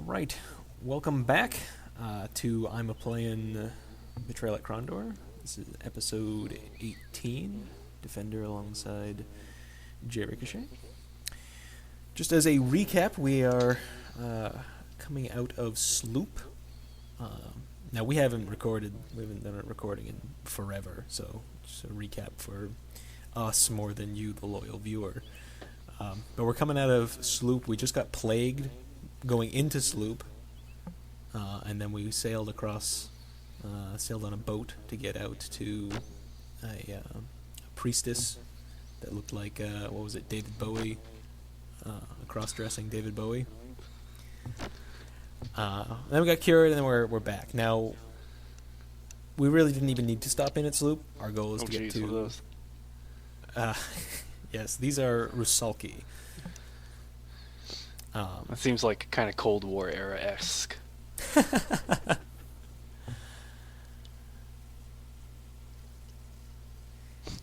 Right, welcome back to I'm a Playin Betrayal at Krondor. This is episode 18, Defender alongside J Ricochet. Just as a recap, we are coming out of Sloop. Now we haven't done a recording in forever, so just a recap for us more than you, the loyal viewer. But we're coming out of Sloop. We just got plagued going into Sloop, and then we sailed on a boat to get out to a priestess that looked like, David Bowie, a cross-dressing David Bowie. Then we got cured, and then we're back. Now, we really didn't even need to stop in at Sloop. Our goal is to get to... What are those? Yes, these are Rusalki. It seems like kind of Cold War era-esque.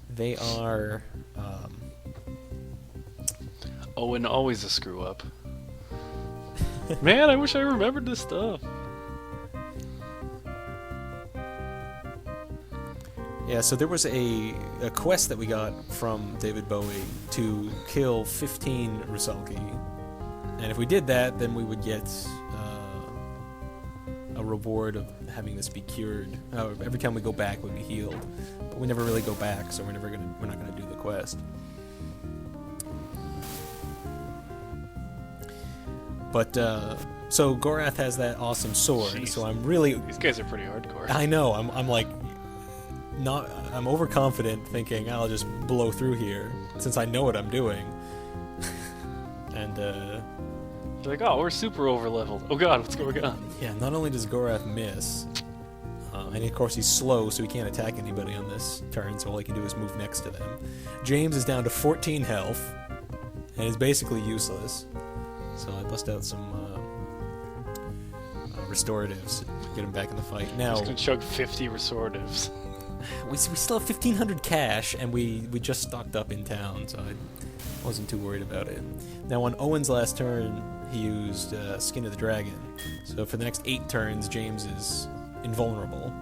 They are... Owen always a screw-up. Man, I wish I remembered this stuff. Yeah, so there was a quest that we got from David Bowie to kill 15 Rusalki. And if we did that, then we would get a reward of having this be cured. Every time we go back, we'd be healed. But we never really go back, so we're not gonna do the quest. But so Gorath has that awesome sword. Jeez. So I'm really... These guys are pretty hardcore. I know. I'm like... I'm overconfident, thinking I'll just blow through here since I know what I'm doing. And They're like, oh, we're super over-leveled. Oh god, what's going on? yeah, not only does Gorath miss, and of course he's slow, so he can't attack anybody on this turn, so all he can do is move next to them. James is down to 14 health and is basically useless. So I bust out some restoratives to get him back in the fight. Now, I'm just gonna chug 50 restoratives. we still have 1,500 cash, and we just stocked up in town, so I wasn't too worried about it. Now, on Owen's last turn, he used Skin of the Dragon. So for the next 8 turns, James is invulnerable.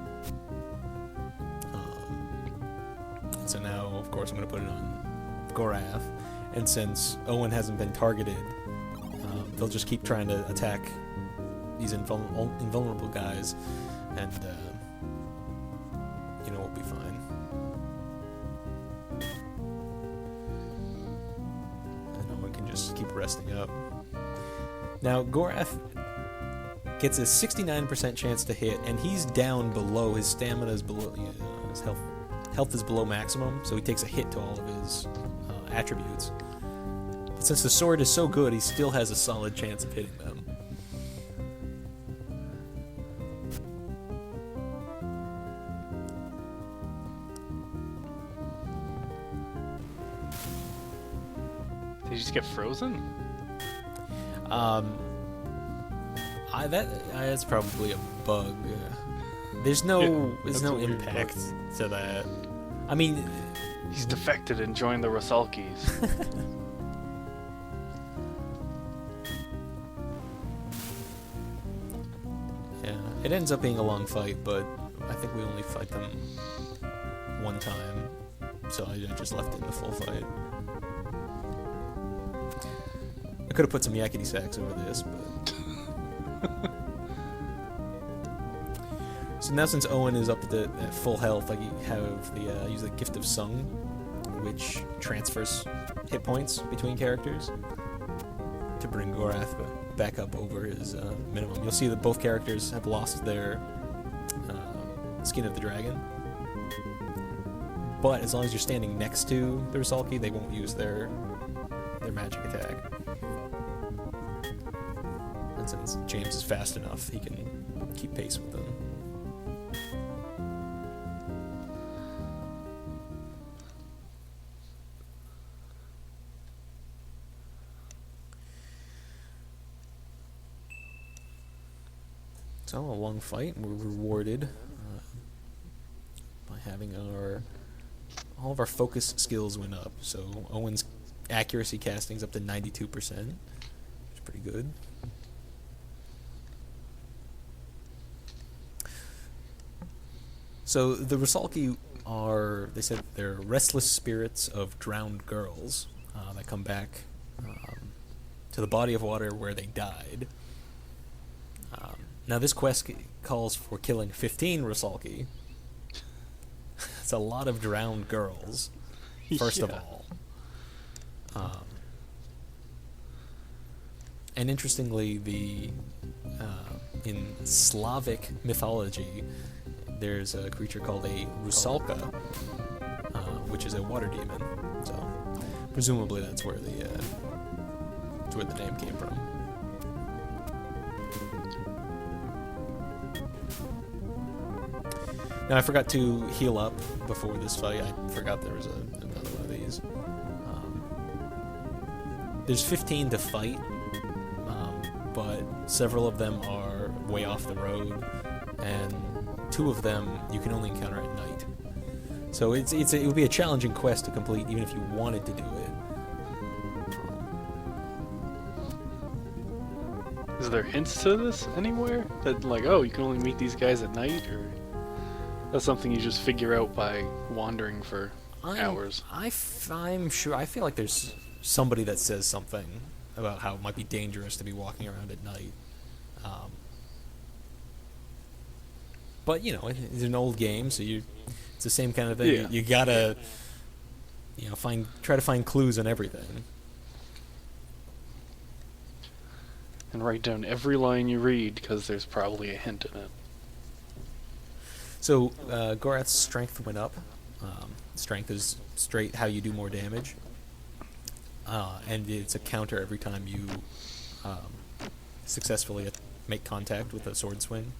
And so now, of course, I'm going to put it on Gorath. And since Owen hasn't been targeted, they'll just keep trying to attack these invulnerable guys, and we'll be fine. And Owen can just keep resting up. Now, Gorath gets a 69% chance to hit, and he's down below. His stamina is below, his health is below maximum, so he takes a hit to all of his attributes. But since the sword is so good, he still has a solid chance of hitting them. Did you just get frozen? That's probably a bug. There's no impact to that. I mean, He's defected and joined the Rusalkis. yeah, it ends up being a long fight, but I think we only fight them one time, so I just left it in the full fight. I could have put some yakety sacks over this, but... So now, since Owen is up at full health, I have use the Gift of Sung, which transfers hit points between characters to bring Gorath back up over his minimum. You'll see that both characters have lost their Skin of the Dragon, but as long as you're standing next to the Rusalki, they won't use their magic attack. And since James is fast enough, he can keep pace with them. So a long fight, and we're rewarded by having all of our focus skills went up. So Owen's accuracy casting's up to 92%, which is pretty good. So the Rusalki are, they said they're restless spirits of drowned girls that come back to the body of water where they died. Now this quest calls for killing 15 Rusalki. It's a lot of drowned girls, first of all. And interestingly, in Slavic mythology, there's a creature called a Rusalka, which is a water demon. So presumably that's where the name came from. Now I forgot to heal up before this fight. I forgot there was another one of these. There's 15 to fight, but several of them are way off the road, and 2 of them you can only encounter at night. So it would be a challenging quest to complete, even if you wanted to do it. Is there hints to this anywhere? That, like, oh, you can only meet these guys at night? Or that's something you just figure out by wandering for hours? I'm sure. I feel like there's somebody that says something about how it might be dangerous to be walking around at night. But, you know, it's an old game, so it's the same kind of thing. Yeah. You gotta, try to find clues in everything. And write down every line you read, because there's probably a hint in it. So, Gorath's strength went up. Strength is straight how you do more damage. And it's a counter every time you successfully make contact with a sword swing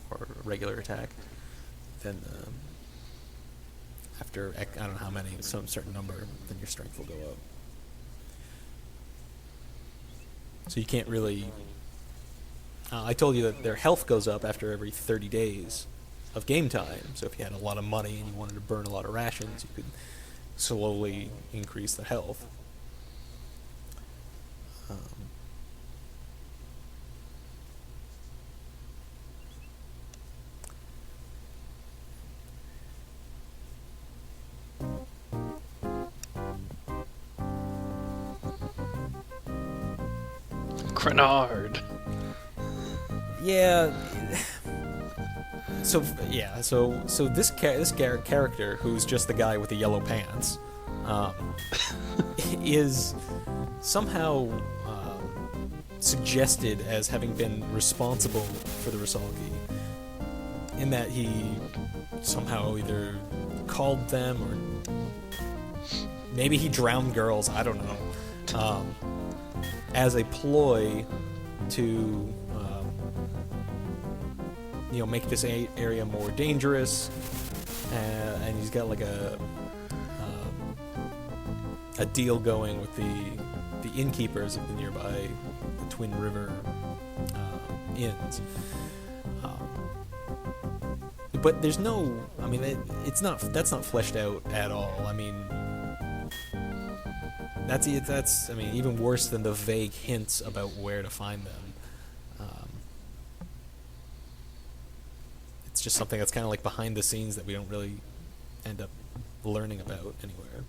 or a regular attack. Then after, I don't know how many, some certain number, then your strength will go up. So you can't really... I told you that their health goes up after every 30 days of game time. So if you had a lot of money and you wanted to burn a lot of rations, you could slowly increase the health. Krondor. Yeah. So this character, who's just the guy with the yellow pants, is somehow suggested as having been responsible for the Rusalki, in that he somehow either called them or maybe he drowned girls. I don't know. As a ploy to make this area more dangerous, and he's got like a deal going with the innkeepers of the nearby Twin River inns. But there's no, I mean, that's not fleshed out at all. I mean, that's even worse than the vague hints about where to find them. It's just something that's kind of like behind the scenes that we don't really end up learning about anywhere.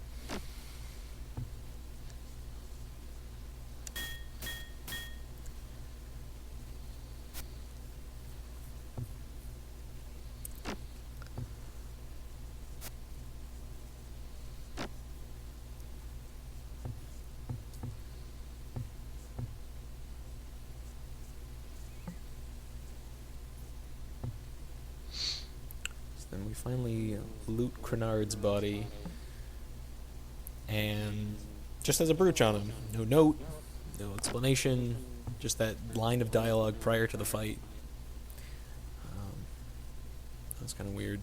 Then we finally loot Krondor's body, and just has a brooch on him. No note, no explanation, just that line of dialogue prior to the fight. That's kind of weird.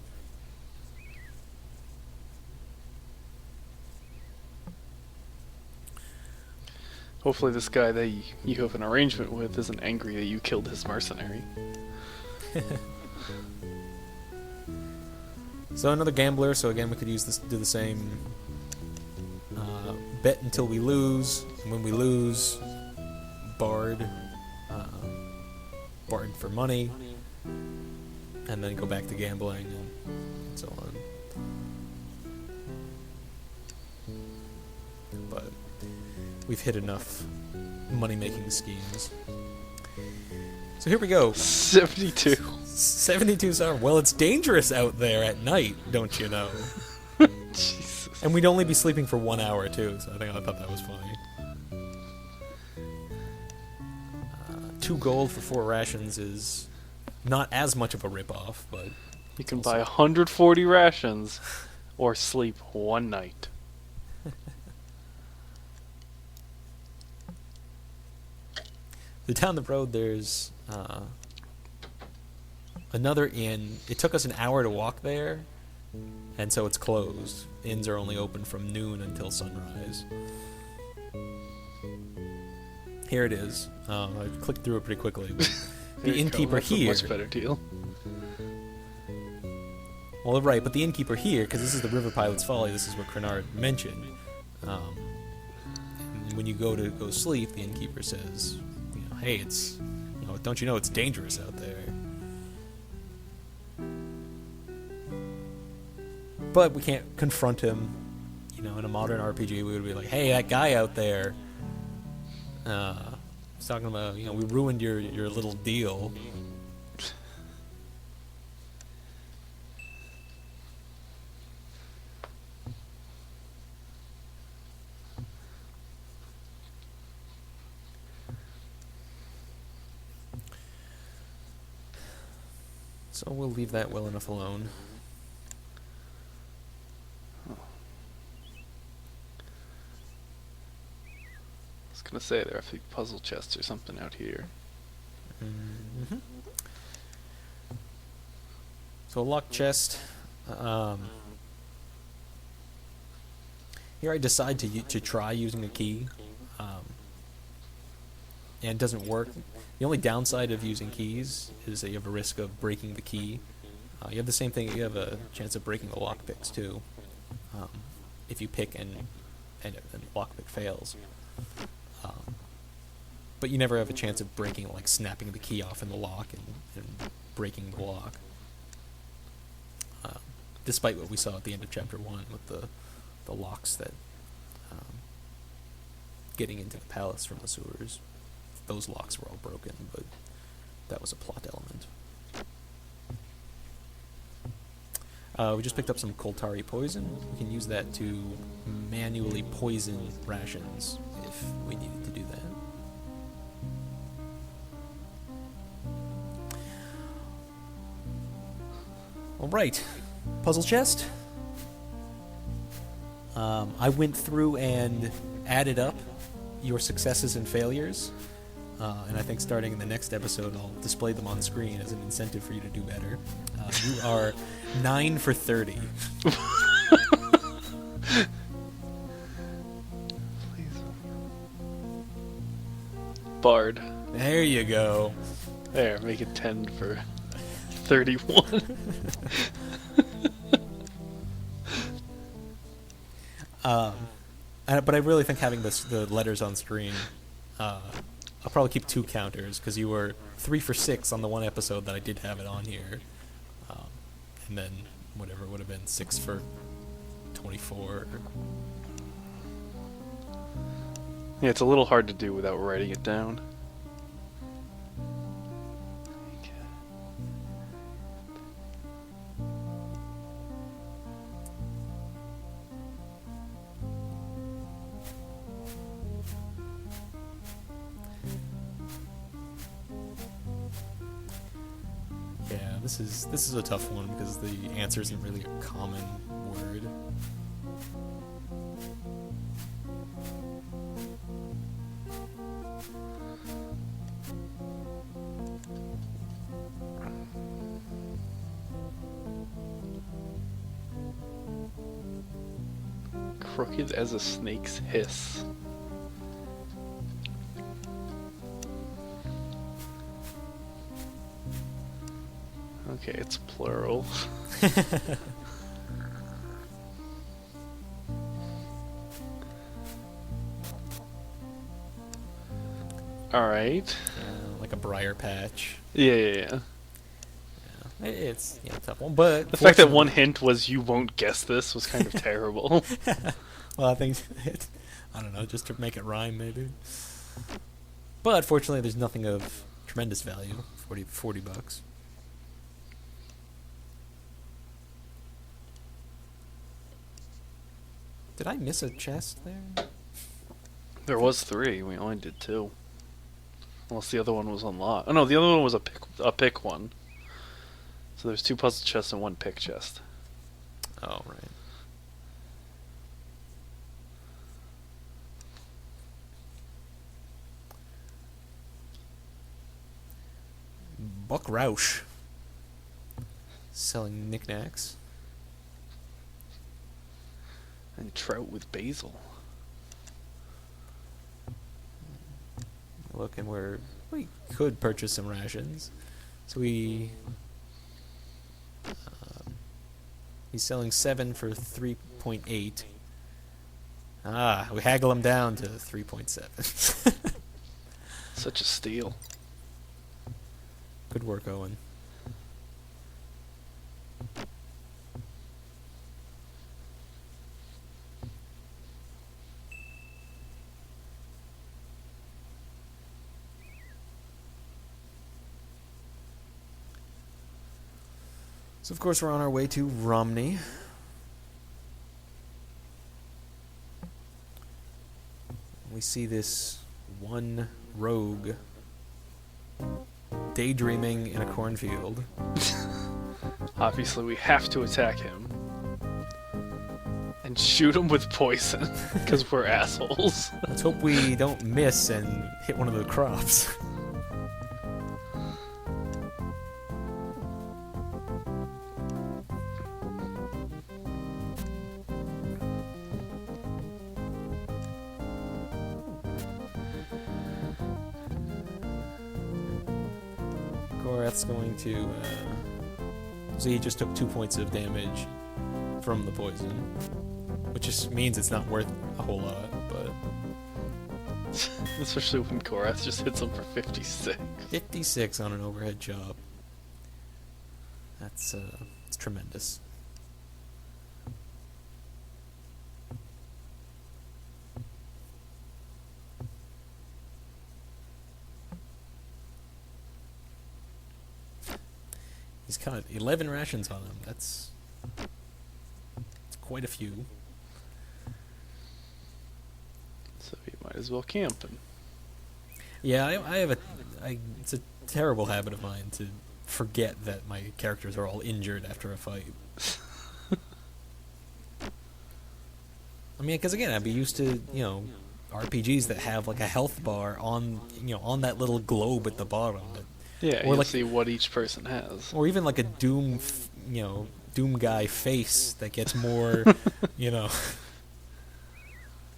Hopefully this guy that you have an arrangement with isn't angry that you killed his mercenary. So another gambler, so again we could do the same bet until we lose, and when we lose, bard for money. and then go back to gambling and so on. But we've hit enough money-making schemes. So here we go. 72. 72 summer. Well, it's dangerous out there at night, don't you know? Jesus. And we'd only be sleeping for 1 hour, too, so I thought that was funny. 2 gold for 4 rations is not as much of a rip-off, but... You can buy 140 rations or sleep 1 night. Down the road, there's another inn. It took us an hour to walk there, and so it's closed. Inns are only open from noon until sunrise. Here it is. I clicked through it pretty quickly. But the innkeeper here... That's a much better deal. Well, right, but the innkeeper here, because this is the River Pilot's Folly, this is what Krondor mentioned. And when you go to go sleep, the innkeeper says, hey, it's, don't you know it's dangerous out there? But we can't confront him. In a modern RPG, we would be like, hey, that guy out there, he's talking about, we ruined your little deal. So we'll leave that well enough alone. I was gonna say there are a few puzzle chests or something out here. Mm-hmm. So a locked chest. Here I decide to try using a key, and it doesn't work. The only downside of using keys is that you have a risk of breaking the key. You have the same thing. You have a chance of breaking the lockpicks too, if you pick and the lockpick fails. But you never have a chance of breaking, like snapping the key off in the lock and breaking the lock. Despite what we saw at the end of Chapter 1 with the locks that getting into the palace from the sewers. Those locks were all broken, but that was a plot element. We just picked up some Koltari poison. We can use that to manually poison rations if we needed to do that. Alright, puzzle chest. I went through and added up your successes and failures. And I think starting in the next episode, I'll display them on screen as an incentive for you to do better. You are 9 for 30. Please. Bard. There you go. There, make it 10 for 31. But I really think having the letters on screen... I'll probably keep 2 counters, because you were 3 for 6 on the one episode that I did have it on here. And then, whatever, it would have been 6 for 24. Yeah, it's a little hard to do without writing it down. This is a tough one because the answer isn't really a common word. Crooked as a snake's hiss. Okay, it's plural. Alright. Like a briar patch. Yeah. It's a tough one, but The fact that one hint was you won't guess this was kind of terrible. Well, I think I don't know, just to make it rhyme maybe. But fortunately, there's nothing of tremendous value. 40 bucks. Did I miss a chest there? There was 3. We only did 2. Unless the other one was unlocked. Oh no, the other one was a pick one. So there's 2 puzzle chests and 1 pick chest. Oh, right. Buck Roush. Selling knickknacks. And trout with basil. Look, and we could purchase some rations. So he's selling 7 for 3.8. Ah, we haggle him down to 3.7. Such a steal. Good work, Owen. So, of course, we're on our way to Romney. We see this one rogue daydreaming in a cornfield. Obviously, we have to attack him. And shoot him with poison, because we're assholes. Let's hope we don't miss and hit one of the crops. Gorath's going to... so he just took 2 points of damage from the poison. Which just means it's not worth a whole lot, but... Especially when Gorath just hits him for 56. 56 on an overhead job. That's it's tremendous. He's got 11 rations on him. That's quite a few. So you might as well camp him. Yeah, I have it's a terrible habit of mine to forget that my characters are all injured after a fight. I mean, because again, I'd be used to, RPGs that have like a health bar on, on that little globe at the bottom. Yeah, or you'll like, see what each person has. Or even like a Doom guy face that gets more,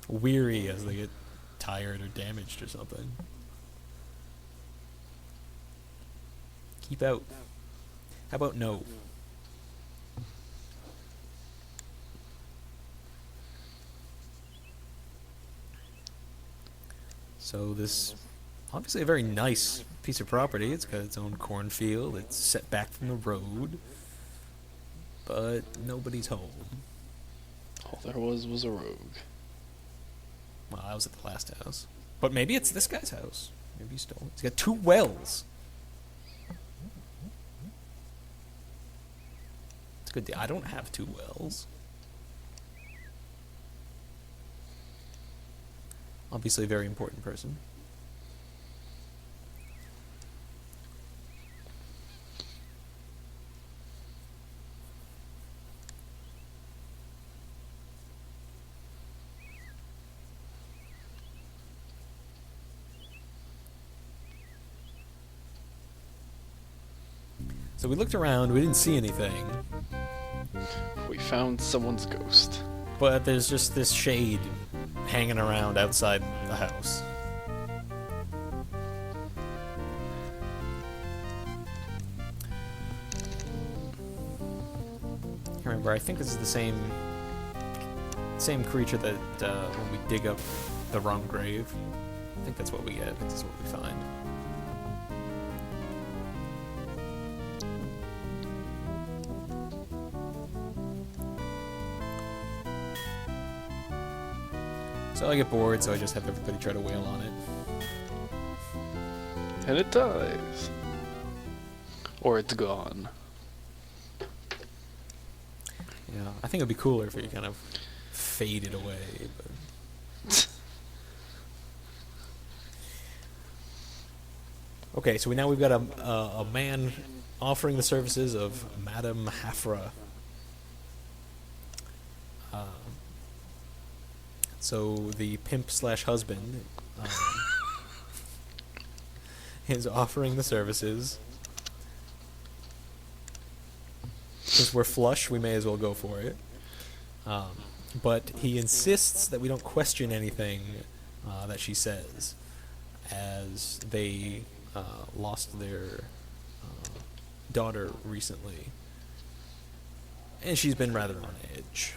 weary as they get tired or damaged or something. Keep out. How about no? So this, obviously a very nice piece of property. It's got its own cornfield. It's set back from the road. But nobody's home. All there was a rogue. Well, I was at the last house. But maybe it's this guy's house. Maybe he stole it. He's got 2 wells. It's a good deal. I don't have 2 wells. Obviously a very important person. So we looked around, we didn't see anything. We found someone's ghost. But there's just this shade hanging around outside the house. Remember, I think this is the same creature that when we dig up the wrong grave. I think that's what we get. I think that's what we find. So I get bored, so I just have everybody try to wail on it. And it dies. Or it's gone. Yeah, I think it'd be cooler if you kind of faded away, but... Okay, so now we've got a man offering the services of Madame Hafra. So the pimp slash husband is offering the services. Since we're flush, we may as well go for it. But he insists that we don't question anything that she says, as they lost their daughter recently, and she's been rather on edge.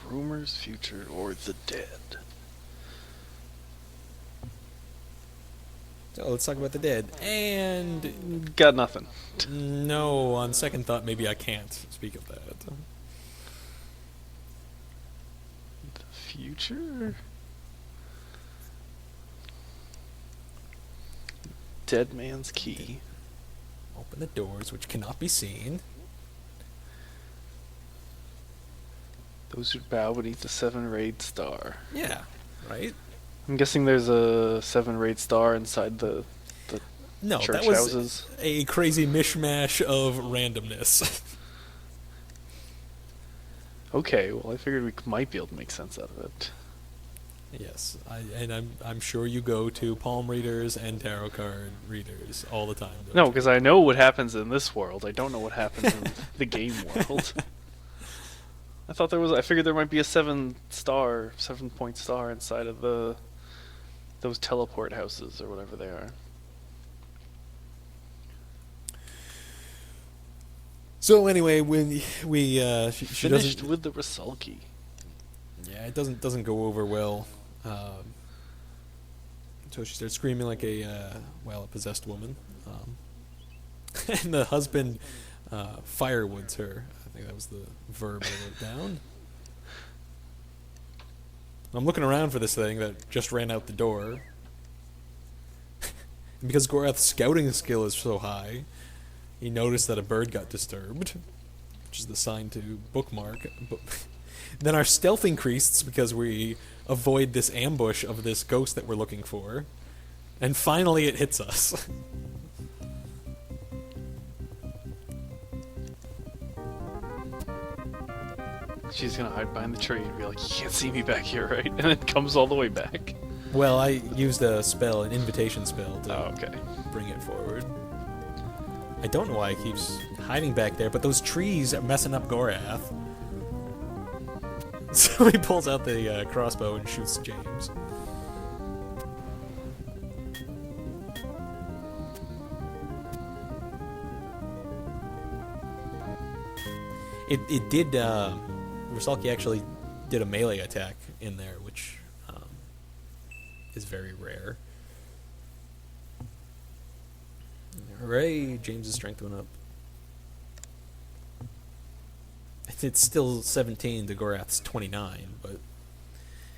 Rumors, future, or the dead. So let's talk about the dead. And got nothing. No, on second thought, maybe I can't speak of that. The future? Dead man's key. Open the doors, which cannot be seen. Those who bow beneath the 7-rayed star. Yeah, right? I'm guessing there's a 7-rayed star inside the no, church that was houses. A crazy mishmash of randomness. Okay, well I figured we might be able to make sense out of it. Yes, I'm sure you go to palm readers and tarot card readers all the time. No, because I know what happens in this world. I don't know what happens in the game world. I figured there might be a 7-point star inside of those teleport houses or whatever they are. So anyway, when she Finished doesn't, with the Rasulki. yeah, it doesn't go over well. So she starts screaming like a possessed woman, and the husband firewoods her. I think that was the verb I wrote down. I'm looking around for this thing that just ran out the door. And because Gorath's scouting skill is so high, he noticed that a bird got disturbed, which is the sign to bookmark. Then our stealth increased because we avoid this ambush of this ghost that we're looking for. And finally it hits us. She's gonna hide behind the tree and be like, "You can't see me back here, right?" And then comes all the way back. Well, I used a spell, an invitation spell, to okay. bring it forward. I don't know why it keeps hiding back there, but those trees are messing up Gorath. So he pulls out the crossbow and shoots James. It did, Rusalki actually did a melee attack in there, which is very rare. Hooray! James's strength went up. It's still 17 to Gorath's 29, but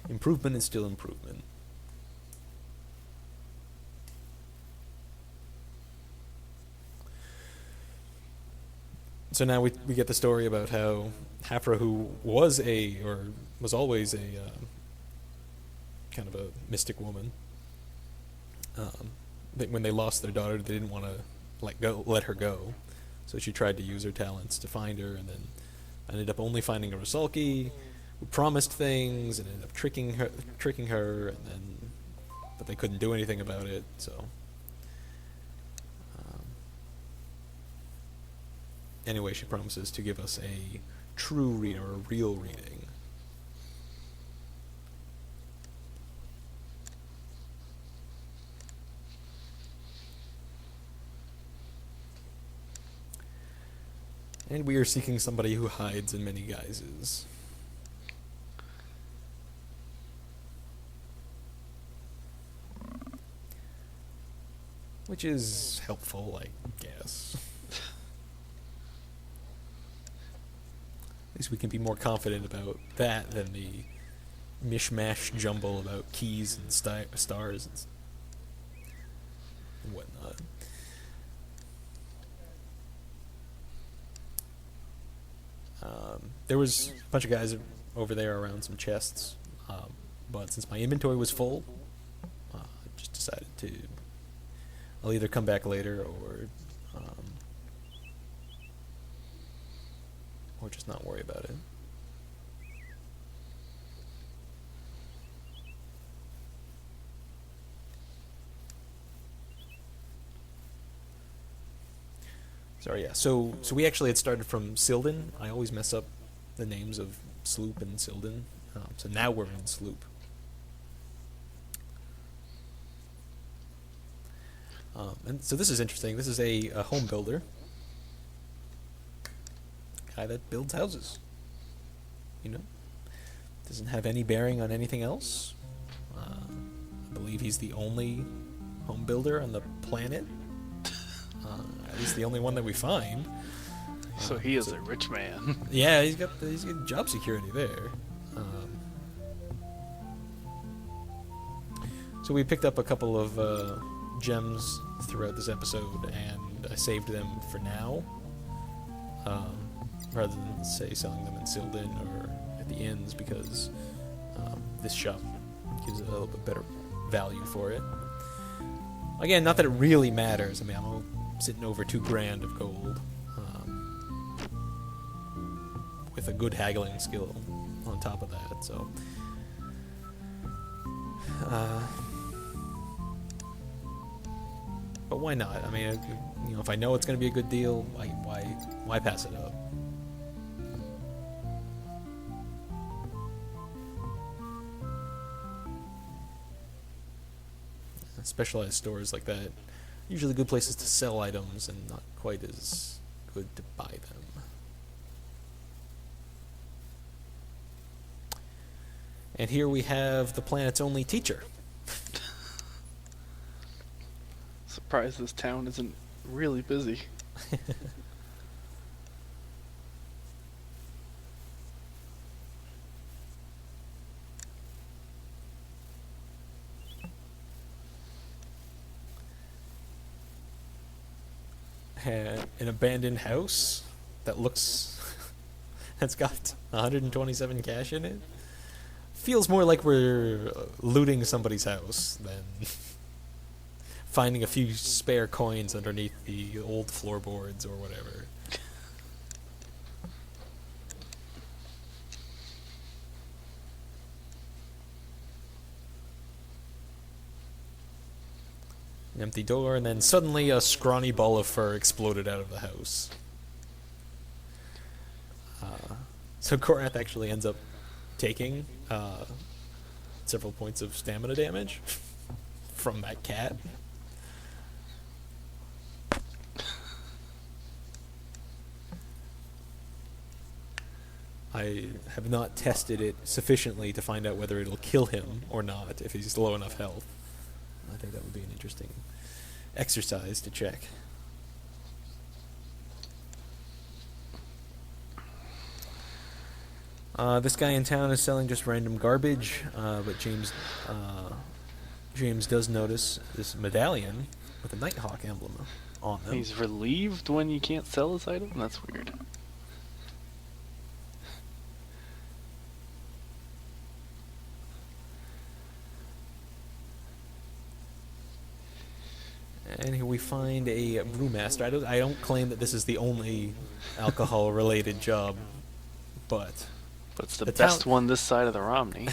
improvement is still improvement. So now we get the story about how Hafra, who was always a kind of a mystic woman, when they lost their daughter, they didn't want to let her go. So she tried to use her talents to find her, and then ended up only finding a Rusalki who promised things, and ended up tricking her, and then but they couldn't do anything about it. So anyway, she promises to give us a true reading, or a real reading. And we are seeking somebody who hides in many guises. Which is helpful, I guess. least we can be more confident about that than the mishmash jumble about keys and stars and whatnot. There was a bunch of guys over there around some chests, but since my inventory was full, I just decided to. I'll either come back later or just not worry about it. Sorry, yeah. So we actually had started from Silden. I always mess up the names of Sloop and Silden. So now we're in Sloop. And so this is interesting. This is a home builder. Guy that builds houses. You know? Doesn't have any bearing on anything else. I believe he's the only home builder on the planet. At least the only one that we find. So he is a rich man. Yeah, he's got job security there. So we picked up a couple of gems throughout this episode, and I saved them for now, rather than say selling them in Silden or at the inns, because this shop gives a little bit better value for it. Again, not that it really matters. I mean, I'm sitting over $2,000 of gold, with a good haggling skill on top of that. So, but why not? I mean, you know, if I know it's going to be a good deal, why pass it up? Specialized stores like that, usually good places to sell items and not quite as good to buy them. And here we have the planet's only teacher. Surprised this town isn't really busy. An abandoned house that looks that's got 127 cash in it. Feels more like we're looting somebody's house than finding a few spare coins underneath the old floorboards or whatever. An empty door, and then suddenly a scrawny ball of fur exploded out of the house. So Korath actually ends up taking several points of stamina damage from that cat. I have not tested it sufficiently to find out whether it'll kill him or not if he's low enough health. I think that would be an interesting exercise to check. This guy in town is selling just random garbage, but James does notice this medallion with a Nighthawk emblem on them. He's relieved when you can't sell his item? That's weird. And here we find a brewmaster. I don't claim that this is the only alcohol-related job, but it's the best one this side of the Romney.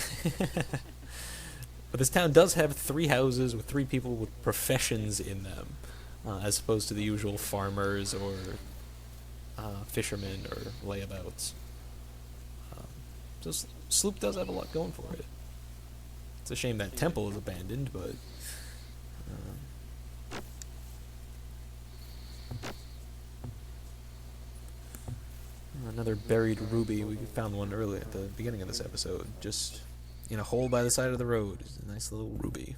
But this town does have 3 houses with 3 people with professions in them, as opposed to the usual farmers or fishermen or layabouts. So Sloop does have a lot going for it. It's a shame that temple is abandoned, but another buried ruby. We found one earlier at the beginning of this episode, just in a hole by the side of the road. It's a nice little ruby.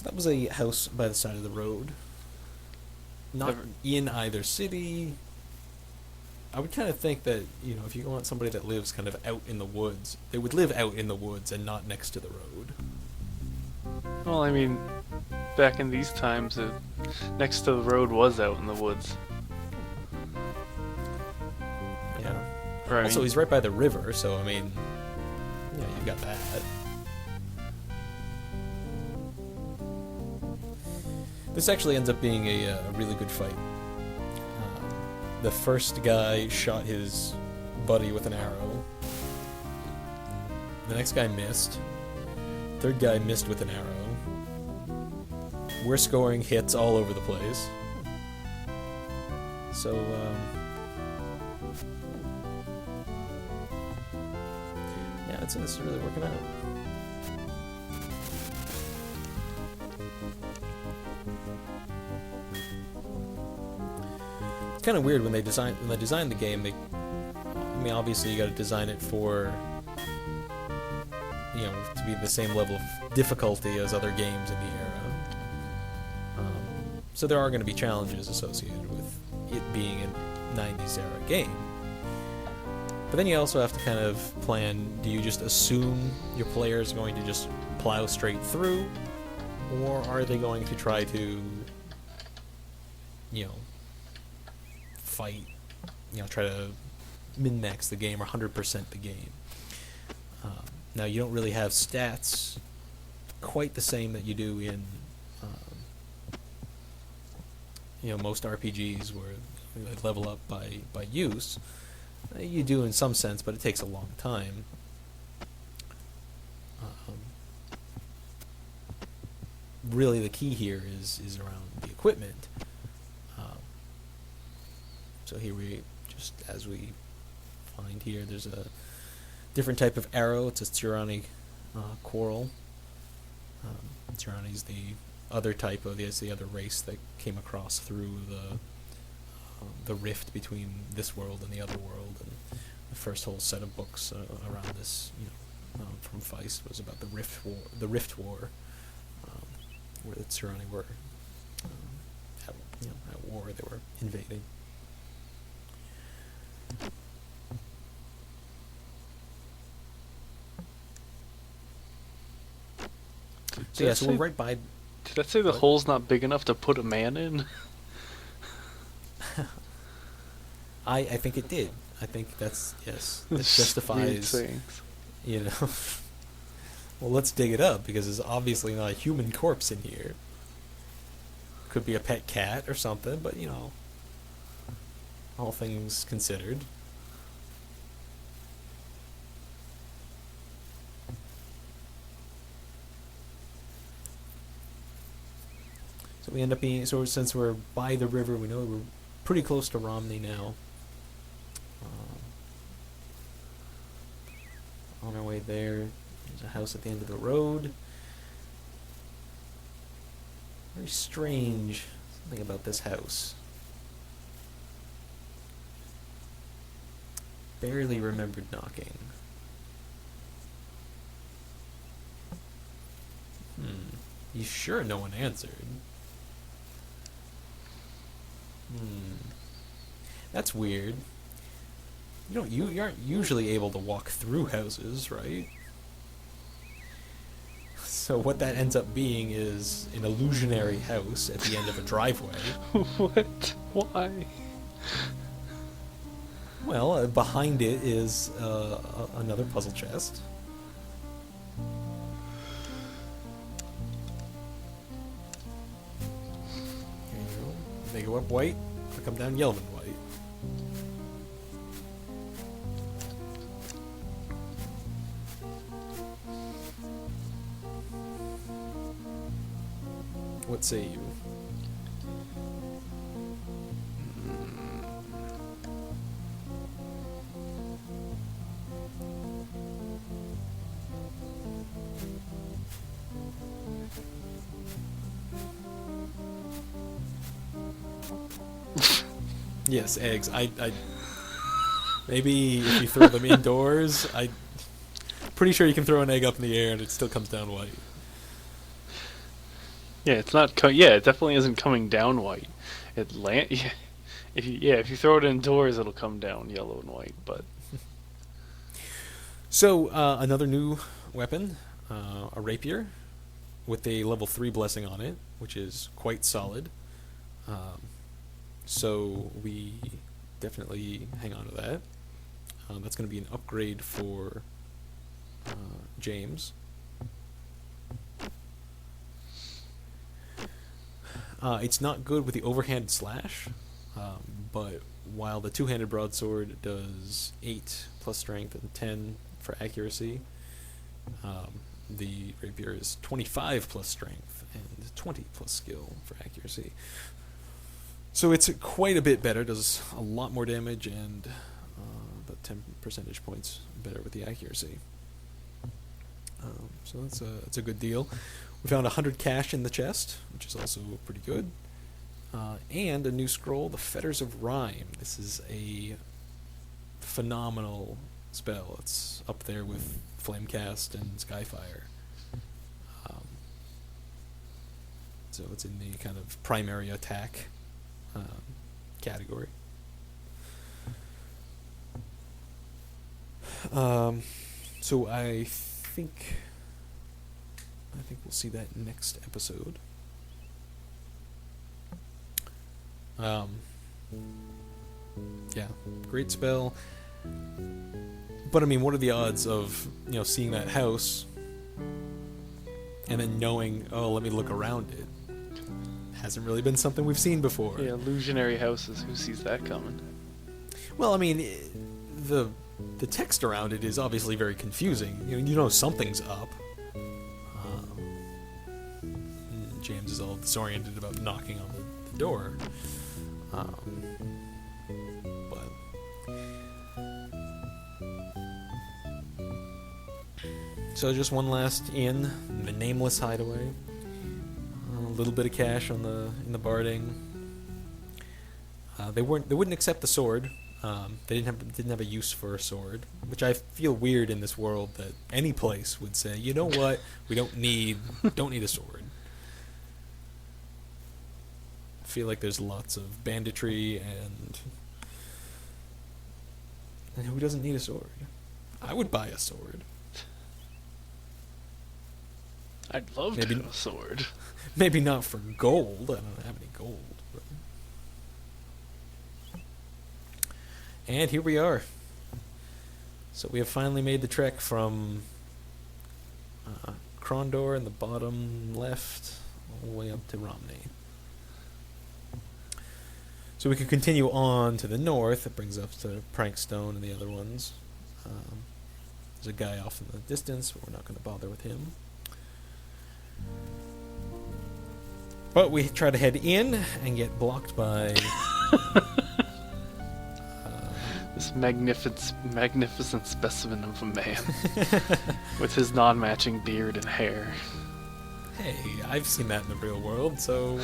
So that was a house by the side of the road. Not Never- in either city. I would kind of think that, if you want somebody that lives kind of out in the woods, they would live out in the woods and not next to the road. Well, I mean, back in these times, next to the road was out in the woods. Yeah. Or, I Also, mean, he's right by the river, so, you've got that. This actually ends up being a really good fight. The first guy shot his buddy with an arrow. The next guy missed. Third guy missed with an arrow. We're scoring hits all over the place. So, yeah, I'd say this is really working out. It's kind of weird when they design the game. Obviously you got to design it for, to be the same level of difficulty as other games in the era. So there are going to be challenges associated with it being a 90s era game. But then you also have to kind of plan, do you just assume your player is going to just plow straight through? Or are they going to try to, fight, try to min-max the game or 100% the game? Now, you don't really have stats quite the same that you do in, most RPGs where they level up by use. You do in some sense, but it takes a long time. Really, the key here is around the equipment. So here just as we find here, there's a different type of arrow. It's a Tyranny coral. Tyranny's the other type of the other race that came across through the rift between this world and the other world, and the first whole set of books around this, from Feist was about the Rift War, where the Tyranny were at war. They were invading. So yeah, so we're right by. Did I say the hole's not big enough to put a man in? I think it did. I think that's, yes, that justifies, Well, let's dig it up, because there's obviously not a human corpse in here. Could be a pet cat or something, but all things considered. So we end up being, since we're by the river, we know we're pretty close to Romney now. On our way there, there's a house at the end of the road. Very strange, something about this house. Barely remembered knocking. You sure no one answered? That's weird. You aren't usually able to walk through houses, right? So what that ends up being is an illusionary house at the end of a driveway. What? Why? Well, behind it is another puzzle chest. Here you go. They go up white, they come down yellow and white. What say you? Yes, eggs. I maybe if you throw them indoors, pretty sure you can throw an egg up in the air and it still comes down white. Yeah, it's not. Yeah, it definitely isn't coming down white. It land. Yeah, if you throw it indoors, it'll come down yellow and white. But So another new weapon, a rapier, with a level 3 blessing on it, which is quite solid. Um, so we definitely hang on to that. That's going to be an upgrade for James. It's not good with the overhand slash, but while the two-handed broadsword does 8 plus strength and 10 for accuracy, the rapier is 25 plus strength and 20 plus skill for accuracy. So it's quite a bit better, does a lot more damage, and about 10 percentage points better with the accuracy. So that's a good deal. We found 100 cash in the chest, which is also pretty good. And a new scroll, the Fetters of Rhyme. This is a phenomenal spell. It's up there with Flamecast and Skyfire. So it's in the kind of primary attack category. So I think we'll see that next episode. Yeah, great spell. But I mean, what are the odds of seeing that house and then knowing, oh, let me look around it? Hasn't really been something we've seen before. yeah, illusionary houses. Who sees that coming? Well, I mean, the text around it is obviously very confusing. You know something's up. James is all disoriented about knocking on the door. So just one last inn, the Nameless Hideaway. A little bit of cash on in the barding. They wouldn't accept the sword. They didn't have a use for a sword, which I feel weird in this world that any place would say, you know what, we don't need a sword. I feel like there's lots of banditry and who doesn't need a sword? I would buy a sword. I'd love to have a sword. Maybe not for gold. I don't have any gold. But. And here we are. So we have finally made the trek from Krondor in the bottom left all the way up to Romney. So we could continue on to the north. It brings us to Prankstone and the other ones. There's a guy off in the distance, but we're not going to bother with him. But we try to head in and get blocked by this magnificent specimen of a man with his non-matching beard and hair. Hey, I've seen that in the real world, so...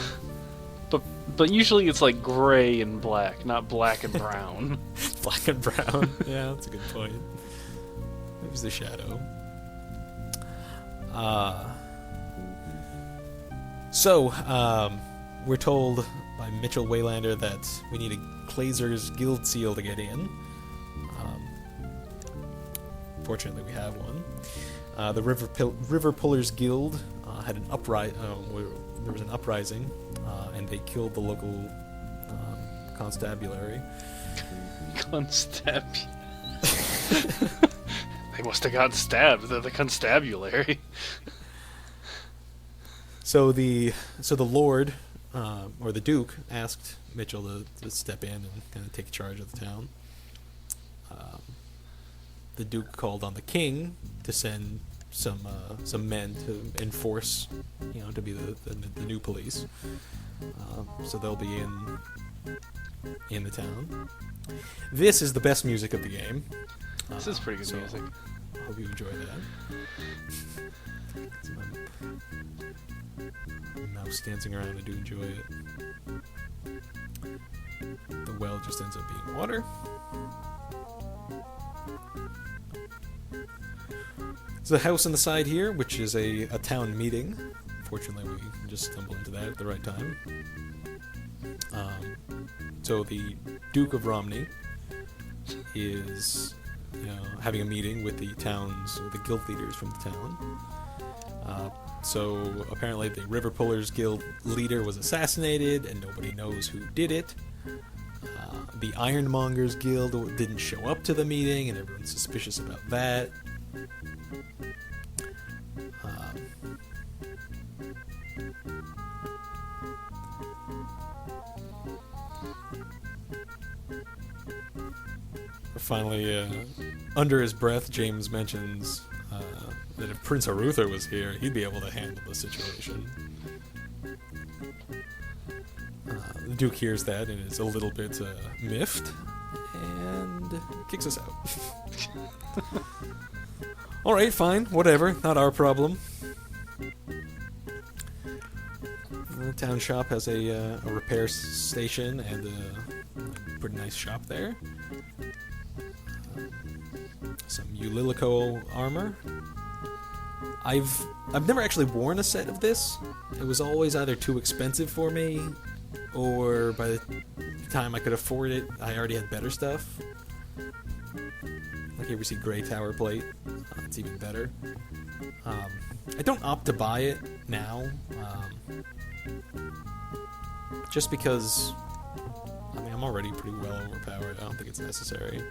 But usually it's like gray and black, not black and brown. Black and brown. Yeah, that's a good point. It was the shadow. So, we're told by Mitchell Waylander that we need a Clazer's Guild Seal to get in. Fortunately, we have one. The River Pullers Guild had an there was an uprising, and they killed the local constabulary. Constabulary. They must have gotten stabbed. They're the constabulary. So the Lord, or the Duke, asked Mitchell to step in and kind of take charge of the town. The Duke called on the King to send some men to enforce, to be the new police. So they'll be in the town. This is the best music of the game. This is pretty good music. I hope you enjoy that. Mouse dancing around, I do enjoy it. The well just ends up being water. There's a house on the side here, which is a town meeting Fortunately, we just stumbled into that at the right time. So the Duke of Romney is, having a meeting with the guild leaders from the town. So apparently the River Pullers Guild leader was assassinated, and nobody knows who did it. The Ironmongers Guild didn't show up to the meeting, and everyone's suspicious about that. Finally, under his breath, James mentions that if Prince Aruther was here, he'd be able to handle the situation. The Duke hears that and is a little bit miffed and kicks us out. Alright, fine, whatever, not our problem. The town shop has a repair station and a pretty nice shop there. Some Ulilico armor. I've never actually worn a set of this. It was always either too expensive for me, or by the time I could afford it, I already had better stuff. Like you ever see Grey Tower plate? It's even better. I don't opt to buy it now, just because I'm already pretty well overpowered. I don't think it's necessary.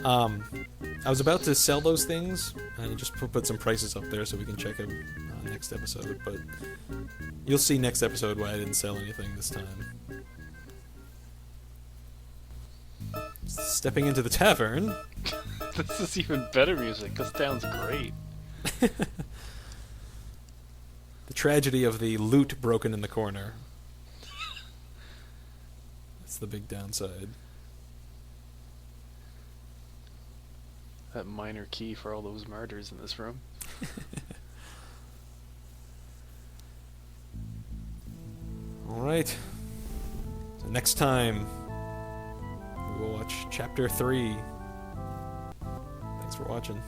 I was about to sell those things and just put some prices up there so we can check them next episode, but you'll see next episode why I didn't sell anything this time. Stepping into the tavern. This is even better music. This town's great. The tragedy of the loot broken in the corner. That's the big downside. That minor key for all those murders in this room. Alright. So next time, we will watch Chapter 3. Thanks for watching.